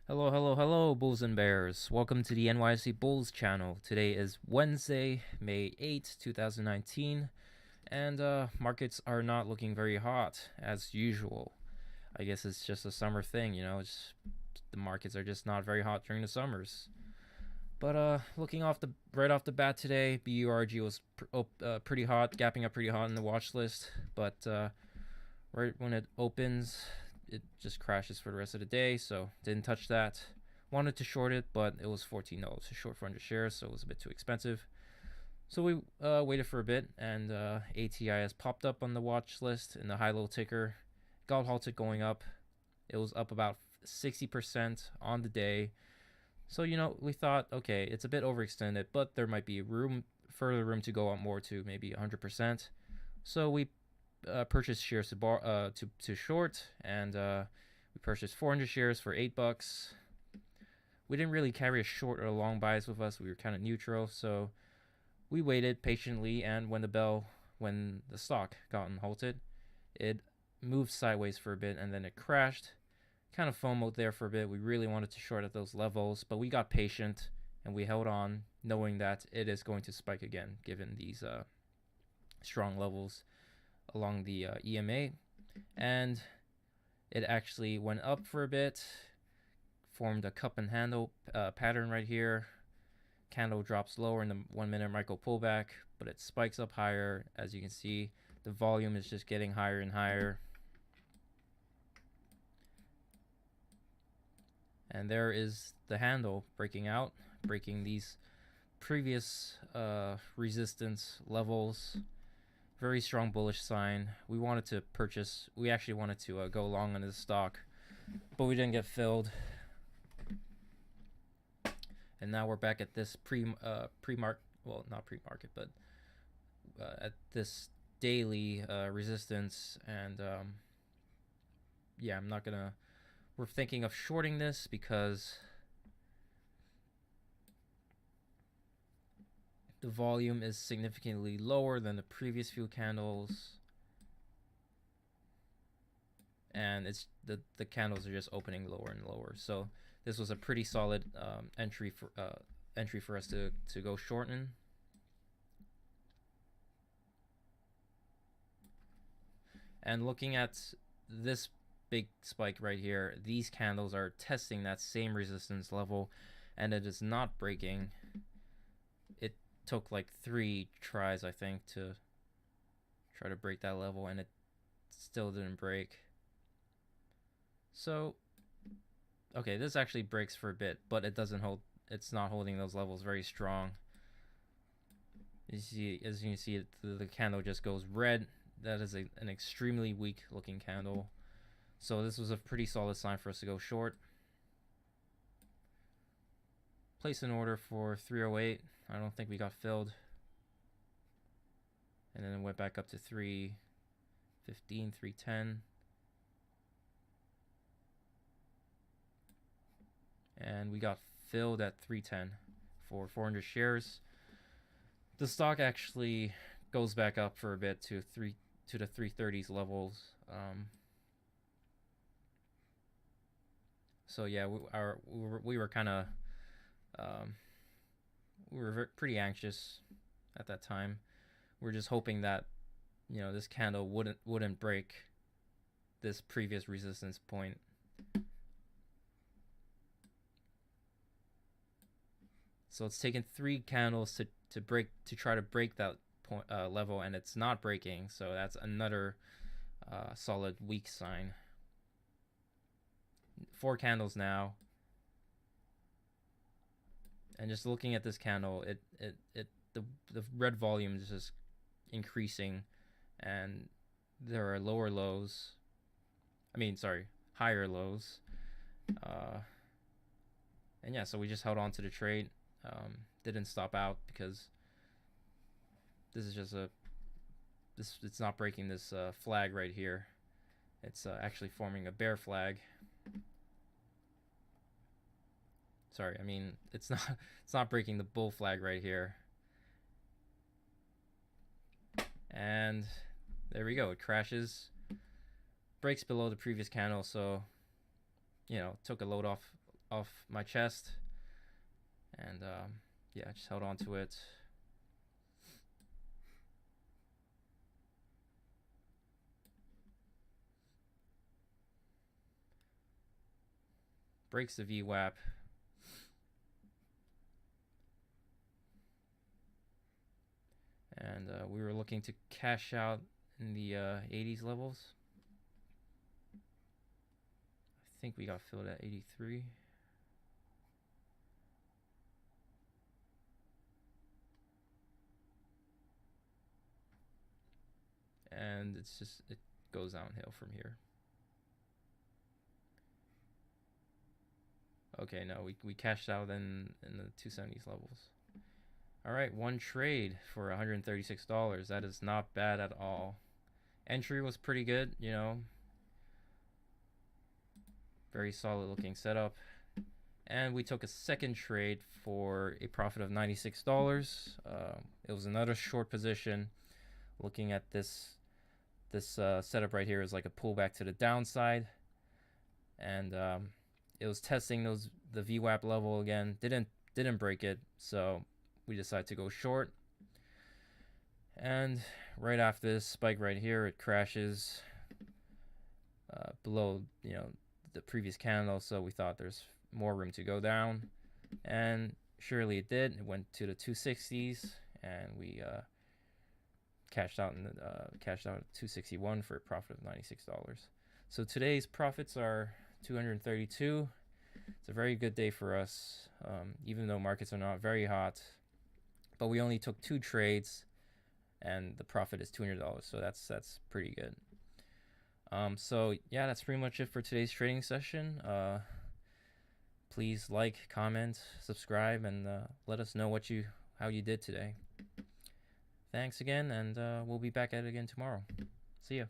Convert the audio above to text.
Hello, hello, hello, Bulls and Bears. Welcome to the NYSE Bulls channel. Today is Wednesday, May 8th, 2019, and markets are not looking very hot as usual. I guess it's just a summer thing, the markets are just not very hot during the summers. But looking right off the bat today, BURG was pretty hot, gapping up pretty hot in the watch list, but right when it opens, it just crashes for the rest of the day, so didn't touch that. Wanted to short it, but it was $14 to short 400 shares, so it was a bit too expensive. So we waited for a bit, and ATIS popped up on the watch list in the high-low ticker. Got halted going up. It was up about 60% on the day. So, we thought, okay, it's a bit overextended, but there might be further room to go up more to maybe 100%. So we purchased shares to short, and we purchased 400 shares for $8. We didn't really carry a short or a long bias with us. We were kind of neutral, so we waited patiently, and when the stock got halted, it moved sideways for a bit, and then it crashed. Kind of FOMO'd there for a bit. We really wanted to short at those levels, but we got patient, and we held on, knowing that it is going to spike again, given these strong levels along the EMA, and it actually went up for a bit, formed a cup and handle pattern right here. Candle drops lower in the 1 minute micro pullback, but it spikes up higher. As you can see, the volume is just getting higher and higher, and there is the handle breaking out, breaking these previous resistance levels. Very strong bullish sign. We actually wanted to go long on this stock, but we didn't get filled. And now we're back at this not pre-market, but at this daily resistance. And yeah, we're thinking of shorting this because the volume is significantly lower than the previous few candles, and the candles are just opening lower and lower. So this was a pretty solid entry for us to go shorten. And looking at this big spike right here, these candles are testing that same resistance level, and it is not breaking. It took like 3 tries, I think, to try to break that level, and it still didn't break. So okay, this actually breaks for a bit, but it's not holding those levels very strong. As you can see, the candle just goes red. That is an extremely weak looking candle. So this was a pretty solid sign for us to go short. Place an order for 308. I don't think we got filled. And then it went back up to 315, 310. And we got filled at 310 for 400 shares. The stock actually goes back up for a bit to the 330s levels. So yeah, we were kind of we were pretty anxious at that time. We're just hoping that this candle wouldn't break this previous resistance point. So it's taken 3 candles to try to break that point level, and it's not breaking. So that's another solid weak sign. 4 candles now, and just looking at this candle, the red volume is just increasing, and there are higher lows. And yeah, so we just held on to the trade. Didn't stop out because this is just it's not breaking this flag right here. It's actually forming a bear flag. Sorry, I mean it's not breaking the bull flag right here. And there we go. It crashes, breaks below the previous candle, so took a load off off my chest, and yeah, I just held on to it. Breaks the VWAP. And we were looking to cash out in the 80s levels. I think we got filled at 83. And it's just, it goes downhill from here. Okay, no, we cashed out in the 270s levels. All right, one trade for $136. That is not bad at all. Entry was pretty good, you know. Very solid looking setup. And we took a second trade for a profit of $96. It was another short position. Looking at this setup right here is like a pullback to the downside, and it was testing the VWAP level again. Didn't break it, so we decided to go short. And right after this spike right here, it crashes below, you know, the previous candle. So we thought there's more room to go down, and surely it did. It went to the 260s, and we cashed out at 261 for a profit of $96. So today's profits are 232. It's a very good day for us, even though markets are not very hot. But we only took 2 trades, and the profit is $200. So that's pretty good. So yeah, that's pretty much it for today's trading session. Please like, comment, subscribe, and let us know how you did today. Thanks again, and we'll be back at it again tomorrow. See ya.